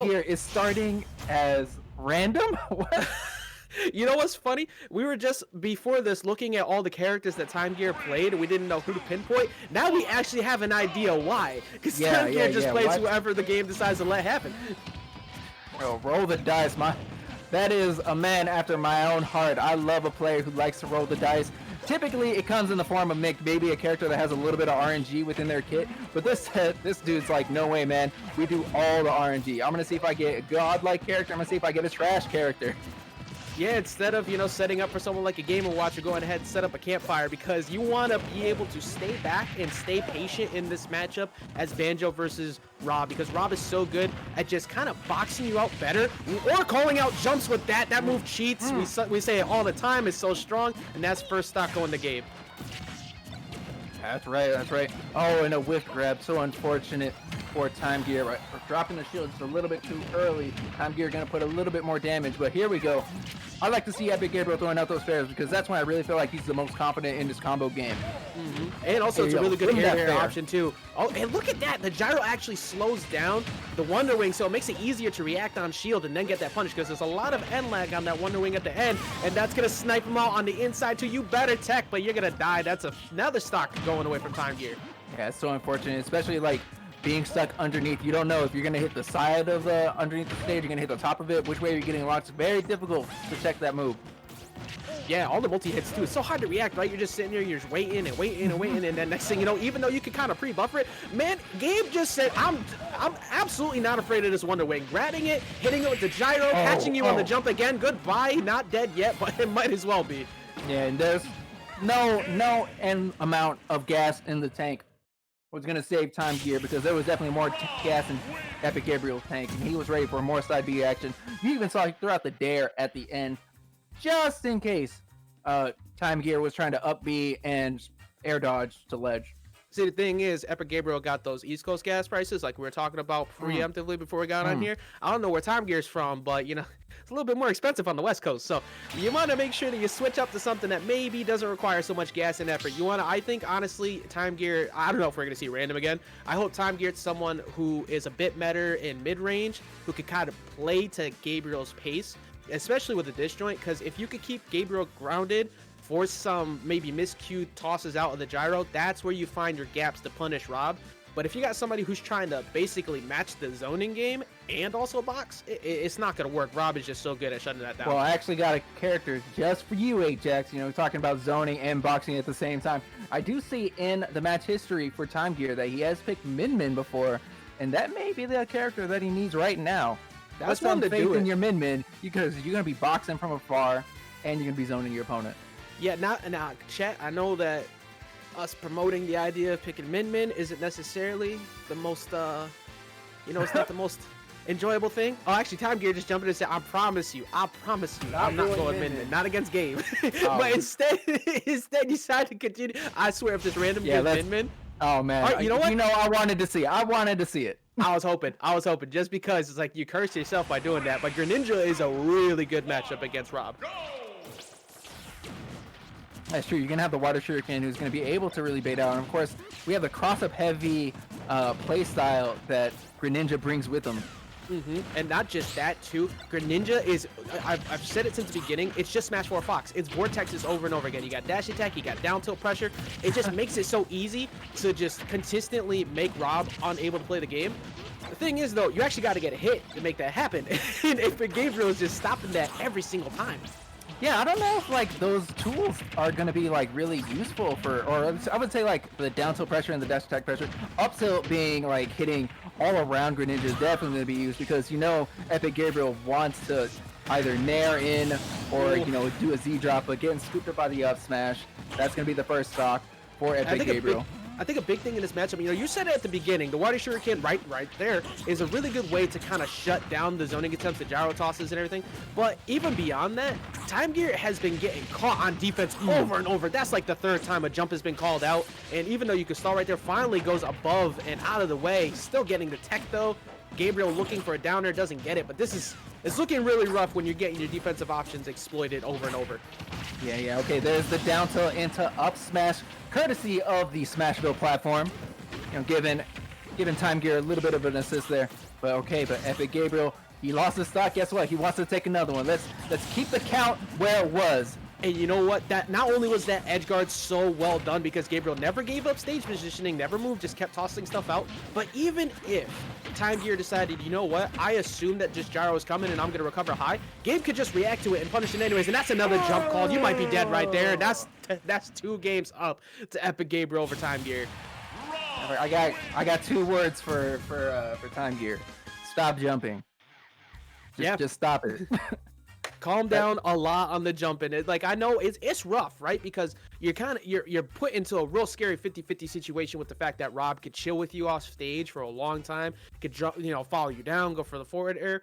Here is starting as random. What? You know what's funny? We were just before this looking at all the characters that TimeGear played, and we didn't know who to pinpoint. Now we actually have an idea why, because TimeGear just plays What? whoever the game decides to let happen. Bro, roll the dice. That is a man after my own heart. I love a player who likes to roll the dice. Typically, it comes in the form of Mick, maybe a character that has a little bit of RNG within their kit. But this dude's like, no way, man. We do all the RNG. I'm gonna see if I get a godlike character. I'm gonna see if I get a trash character. Yeah, instead of, setting up for someone like a Gamer Watcher, going ahead and set up a campfire, because you want to be able to stay back and stay patient in this matchup as Banjo versus Rob, because Rob is so good at just kind of boxing you out better or calling out jumps with that. That move cheats. We say it all the time. It's so strong, and that's first stock going the game. That's right. Oh, and a whiff grab. So unfortunate for TimeGear. Right? Dropping the shield just a little bit too early. TimeGear going to put a little bit more damage, but here we go. I like to see Epic Gabriel throwing out those fairs because that's when I really feel like he's the most confident in this combo game. And also, it's a really good air option, too. Oh, and look at that. The gyro actually slows down the Wonder Wing, so it makes it easier to react on shield and then get that punish, because there's a lot of end lag on that Wonder Wing at the end, and that's going to snipe him out on the inside, too. You better tech, but you're going to die. That's another stock going away from TimeGear. Yeah, it's so unfortunate, especially, like, being stuck underneath. You don't know if you're going to hit the side of the underneath the stage, you're going to hit the top of it, which way you're getting locked. It's very difficult to check that move. Yeah, all the multi-hits too. It's so hard to react, right? You're just sitting there, you're just waiting, and then next thing you know, even though you can kind of pre-buffer it, man, Gabe just said, I'm absolutely not afraid of this Wonder Wing. Grabbing it, hitting it with the gyro, catching you on the jump again. Goodbye, not dead yet, but it might as well be. Yeah, and there's no end amount of gas in the tank was going to save TimeGear, because there was definitely more gas in Epic Gabriel's tank, and he was ready for more side B action. You even saw he threw out the dare at the end, just in case TimeGear was trying to up B and air dodge to ledge. See, the thing is, Epic Gabriel got those East Coast gas prices, like we were talking about preemptively before we got on here. I don't know where TimeGear's from, but, it's a little bit more expensive on the West Coast. So you want to make sure that you switch up to something that maybe doesn't require so much gas and effort. You want to, I think, honestly, TimeGear, I don't know if we're going to see random again. I hope TimeGear's someone who is a bit better in mid-range, who can kind of play to Gabriel's pace, especially with the disjoint, because if you could keep Gabriel grounded, force some maybe miscued tosses out of the gyro, that's where you find your gaps to punish Rob. But if you got somebody who's trying to basically match the zoning game and also box, it's not going to work. Rob is just so good at shutting that down. Well, I actually got a character just for you, Ajax, talking about zoning and boxing at the same time. I do see in the match history for TimeGear that he has picked Min Min before, and that may be the character that he needs right now. That's one to do in your Min Min, because you're going to be boxing from afar and you're going to be zoning your opponent. Yeah, now, chat, I know that us promoting the idea of picking Min Min isn't necessarily the most, it's not the most enjoyable thing. Oh, actually, TimeGear just jumped in and said, I promise you, I'm not going Min Min. Not against Gabe. But instead decided to continue. I swear, if this random gives Min Min. Oh, man. All right, you know what? I wanted to see it. I was hoping, just because it's like you curse yourself by doing that. But Greninja is a really good matchup against Rob. That's true. You're going to have the Water Shuriken who's going to be able to really bait out. And, of course, we have the cross-up heavy play style that Greninja brings with him. And not just that, too. Greninja is, I've said it since the beginning, it's just Smash 4 Fox. It's vortexes over and over again. You got dash attack, you got down tilt pressure. It just makes it so easy to just consistently make Rob unable to play the game. The thing is, though, you actually got to get a hit to make that happen. And if Gabriel is just stopping that every single time. Yeah, I don't know if, like, those tools are going to be, like, really useful for, or I would say, like, the down tilt pressure and the dash attack pressure. Up tilt being, like, hitting all around Greninja is definitely going to be used, because, Epic Gabriel wants to either nair in or, do a Z drop, but getting scooped up by the up smash, that's going to be the first stock for Epic Gabriel. I think a big thing in this matchup, you said it at the beginning, the Water Shuriken right there is a really good way to kind of shut down the zoning attempts, the gyro tosses and everything. But even beyond that, TimeGear has been getting caught on defense over and over. That's like the third time a jump has been called out. And even though you can stall right there, finally goes above and out of the way. Still getting the tech though. Gabriel looking for a downer, doesn't get it. But it's looking really rough when you're getting your defensive options exploited over and over. Yeah. Okay, there's the down tilt into up smash, courtesy of the Smashville platform. Giving TimeGear a little bit of an assist there. But okay, but Epic Gabriel, he lost his stock. Guess what? He wants to take another one. Let's keep the count where it was. And you know what? That not only was that edge guard so well done because Gabriel never gave up stage positioning, never moved, just kept tossing stuff out. But even if TimeGear decided, you know what? I assume that just gyro is coming and I'm gonna recover high. Gabe could just react to it and punish it anyways, and that's another jump call. You might be dead right there. That's 2 games up to Epic Gabriel over TimeGear. I got 2 words for TimeGear. Stop jumping. Just stop it. Calm down a lot on the jumping. Like, I know it's rough, right? Because you're you're put into a real scary 50-50 situation with the fact that Rob could chill with you off stage for a long time, could drop, follow you down, go for the forward air.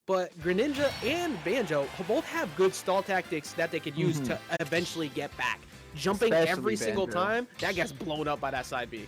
But Greninja and Banjo both have good stall tactics that they could use to eventually get back. Jumping Especially every single Banjo. time, that gets blown up by that side B.